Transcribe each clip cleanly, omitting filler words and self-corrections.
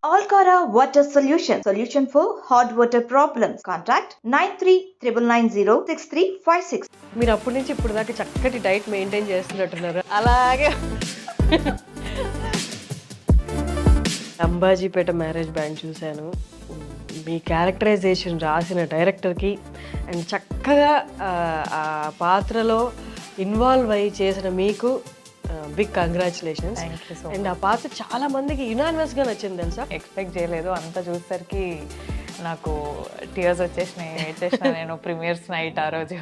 Alcara Water Solution for hot water problems. Contact 9399906356. మీరు అప్పటి నుంచి ఇప్పుడు దాకా చక్కటి డైట్ మెయింటైన్ చేస్తున్నట్టున్నారు. అలాగే అంబాజీపేట మ్యారేజ్ బ్యాండ్ చూశాను. మీ క్యారెక్టరైజేషన్ రాసిన డైరెక్టర్కి అండ్ చక్కగా ఆ పాత్రలో ఇన్వాల్వ్ అయ్యి చేసిన మీకు బిగ్ కంగ్రాచులేషన్స్. అండ్ ఆ పాత్ర చాలా మందికి యునానిమస్గా నచ్చింది తెలుసా. ఎక్స్పెక్ట్ చేయలేదు, అంతా చూసేసరికి నాకు టీయర్స్ వచ్చేసిన నేను ప్రీమియర్స్ నైట్ ఆ రోజు.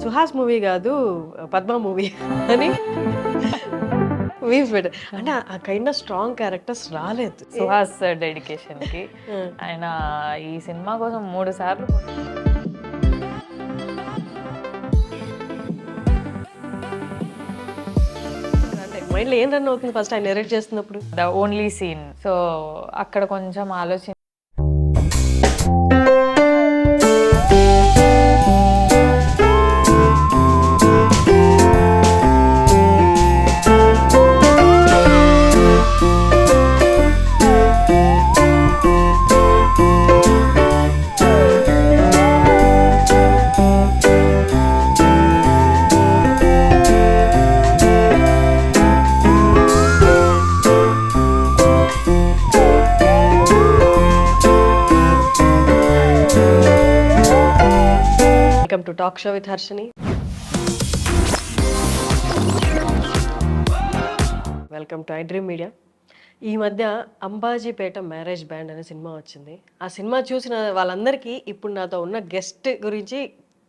సుహాస్ మూవీ కాదు పద్మ మూవీ అని మీమ్స్ పెట్టారు. అంటే ఆ కైండ్ ఆఫ్ స్ట్రాంగ్ క్యారెక్టర్స్ రాలేదు సుహాస్ డెడికేషన్కి. ఆయన ఈ సినిమా కోసం 3 సార్లు మైండ్లో ఏం రన్ అవుతుంది ఫస్ట్ ఆయన నెరేట్ చేస్తున్నప్పుడు? The only scene. సో అక్కడ కొంచెం ఆలోచన to talk show with Harshini. Welcome to I dream media. ఈ మధ్య అంబాజీపేట మ్యారేజ్ బ్యాండ్ అనే సినిమా వచ్చింది. ఆ సినిమా చూసిన వాళ్ళందరికీ ఇప్పుడు నాతో ఉన్న గెస్ట్ గురించి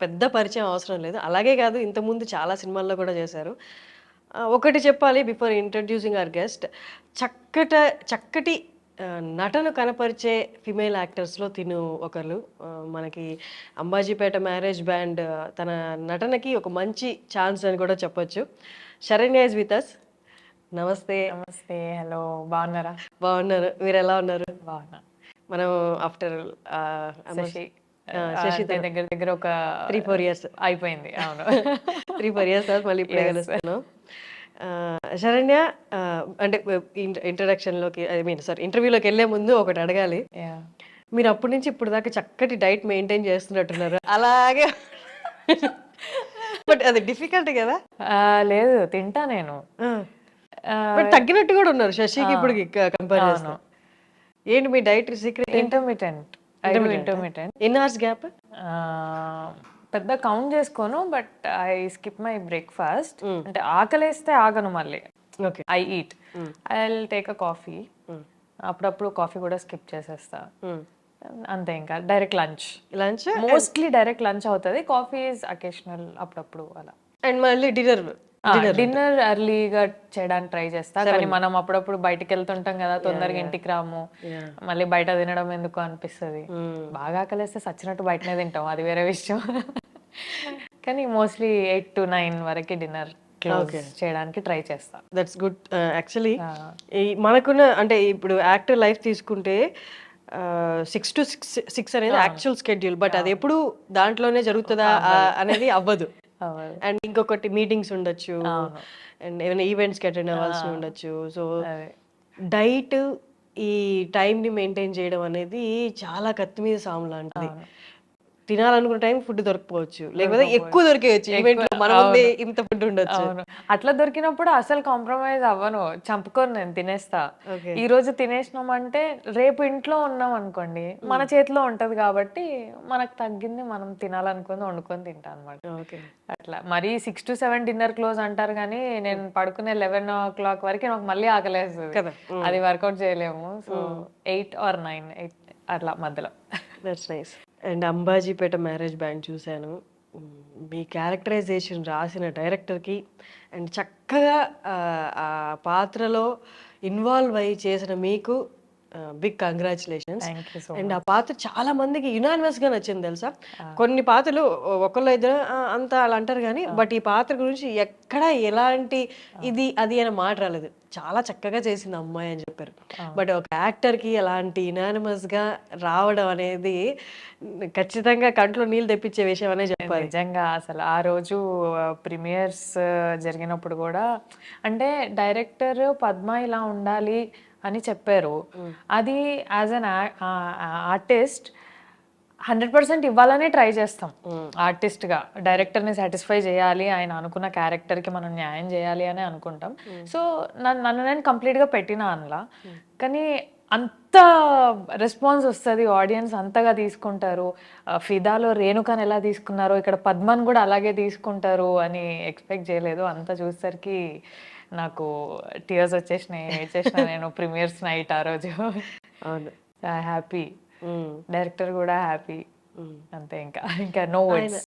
పెద్ద పరిచయం అవసరం లేదు. అలాగే కాదు, ఇంతకుముందు చాలా సినిమాల్లో కూడా చేశారు. ఒకటి చెప్పాలి బిఫోర్ ఇంట్రడ్యూసింగ్ అవర్ గెస్ట్, చక్కటి నటను కనపరిచే ఫిమేల్ యాక్టర్స్లో తిను ఒకరు. మనకి అంబాజీపేట మ్యారేజ్ బ్యాండ్ తన నటనకి ఒక మంచి ఛాన్స్ అని కూడా చెప్పొచ్చు. Saranya is with us. నమస్తే. నమస్తే. హలో, బాగున్నారా? బాగున్నారు, మీరు ఎలా ఉన్నారు? బాగున్నా. మనం ఆఫ్టర్ శశి దగ్గర ఒక 3-4 years అయిపోయింది. అవును, 3-4 years మళ్ళీ ఇప్పుడే కలుస్తాను. శరణ్య, అంటే ఇంట్రడక్షన్లోకి ఇంటర్వ్యూలోకి వెళ్ళే ముందు ఒకటి అడగాలి. మీరు అప్పటి నుంచి ఇప్పుడు దాకా చక్కటి డైట్ మెయింటైన్ చేస్తున్నట్టున్నారు. అలాగే బట్ అది డిఫికల్ట్ కదా? లేదు, తింటా నేను. బట్ తగ్గినట్టు కూడా ఉన్నారు శశికి ఇప్పుడు కంపేర్ చేస్తాను. ఏంటి మీ డైట్ సీక్రెట్? ఇంటర్మిటెంట్. ఎన్ని అవర్స్ గ్యాప్? పెద్ద కౌంట్ చేసుకోను, but I skip my breakfast. అంటే ఆకలేస్తే ఆగను, మళ్ళీ I eat. I will take a coffee. అప్పుడప్పుడు కాఫీ కూడా స్కిప్ చేసేస్తా, అంతే. ఇంకా direct lunch mostly direct lunch అవుతుంది. కాఫీ ఈజ్ అకేషనల్, అప్పుడప్పుడు అలా. అండ్ మళ్ళీ డిన్నర్ ఎర్లీగా చేయడానికి ట్రై చేస్తా. కానీ మనం అప్పుడప్పుడు బయటకు వెళ్తుంటాం కదా, తొందరగా ఇంటికి రాము, మళ్ళీ బయట తినడం ఎందుకు అనిపిస్తుంది. బాగా ఆకలిస్తే సచ్చినట్టు బయటనే తింటాం, అది వేరే విషయం. కానీ మోస్ట్లీ 8 to 9 వరకు డిన్నర్ క్లోజ్ చేయడానికి ట్రై చేస్తా. That's good. యాక్చువల్లీ మనకున్న అంటే ఇప్పుడు యాక్టర్ లైఫ్ తీసుకుంటే 6 to 6 అనేది యాక్చువల్ స్కెడ్యూల్. బట్ అది ఎప్పుడు దాంట్లోనే జరుగుతుందా అనేది అవ్వదు. అండ్ ఇంకొకటి మీటింగ్స్ ఉండొచ్చు, అండ్ ఏమైనా ఈవెంట్స్కి అటెండ్ అవ్వాల్సి ఉండొచ్చు. సో డైట్, ఈ టైంని మెయింటైన్ చేయడం అనేది చాలా కత్తి మీద సాము లాంటిది. తినాలనుకున్న టైం ఫుడ్ దొరకపోవచ్చు, లేకపోతే ఎక్కువ దొరికేయచ్చు. మన ముందే ఇంత ఫుడ్ ఉండొచ్చు. అట్లా దొరికినప్పుడు అసలు కాంప్రమైజ్ అవ్వను, చంపుకొని నేను తినేస్తా. ఈ రోజు తినేసినామంటే రేపు ఇంట్లో ఉన్నాం అనుకోండి, మన చేతిలో ఉంటది కాబట్టి మనకు తగ్గింది మనం తినాలనుకుని వండుకొని తింటా అనమాట. అట్లా మరి 6 to 7 డిన్నర్ క్లోజ్ అంటారు, కానీ నేను పడుకునే 11 o'clock వరకు నాకు మళ్ళీ ఆకలేస్తుంది కదా, అది వర్కౌట్ చేయలేము. సో 8 or 9 అట్లా మధ్యలో. That's nice. And Ambajipeta marriage band చూశాను. మీ క్యారెక్టరైజేషన్ రాసిన డైరెక్టర్కి అండ్ చక్కగా ఆ పాత్రలో ఇన్వాల్వ్ అయ్యి చేసిన మీకు బిగ్ కంగ్రాచులేషన్స్. అండ్ ఆ పాత్ర చాలా మందికి యునానిమస్గా నచ్చింది తెలుసా. కొన్ని పాత్రలు ఒకళ్ళు ఇద్దరు అంతా అలా అంటారు, కానీ బట్ ఈ పాత్ర గురించి ఎక్కడ ఎలాంటి ఇది అది అని మాట రాలేదు. చాలా చక్కగా చేసింది అమ్మాయి అని చెప్పారు. బట్ ఒక యాక్టర్కి అలాంటి యునానిమస్గా రావడం అనేది ఖచ్చితంగా కంట్లో నీళ్ళు తెప్పించే విషయం అనే చెప్పాలి. నిజంగా అసలు ఆ రోజు ప్రీమియర్స్ జరిగినప్పుడు కూడా అంటే డైరెక్టర్ పద్మ ఇలా ఉండాలి అని చెప్పారు. అది యాజ్ అన్ ఆర్టిస్ట్ 100% ఇవ్వాలనే ట్రై చేస్తాం. ఆర్టిస్ట్గా డైరెక్టర్ని సాటిస్ఫై చేయాలి, ఆయన అనుకున్న క్యారెక్టర్కి మనం న్యాయం చేయాలి అని అనుకుంటాం. సో నన్ను నేను కంప్లీట్గా పెట్టినా అందులో. కానీ అంత రెస్పాన్స్ వస్తుంది, ఆడియన్స్ అంతగా తీసుకుంటారు. ఫిదాలో రేణుకాని ఎలా తీసుకున్నారో ఇక్కడ పద్మని కూడా అలాగే తీసుకుంటారు అని ఎక్స్పెక్ట్ చేయలేదు. అంతా చూసేసరికి నాకు టీయర్స్ వచ్చేసిన నేను ప్రీమియర్స్ నైట్ ఆ రోజు. అవును, హ్యాపీ, డైరెక్టర్ కూడా హ్యాపీ. అంతే, ఇంకా నో వర్డ్స్.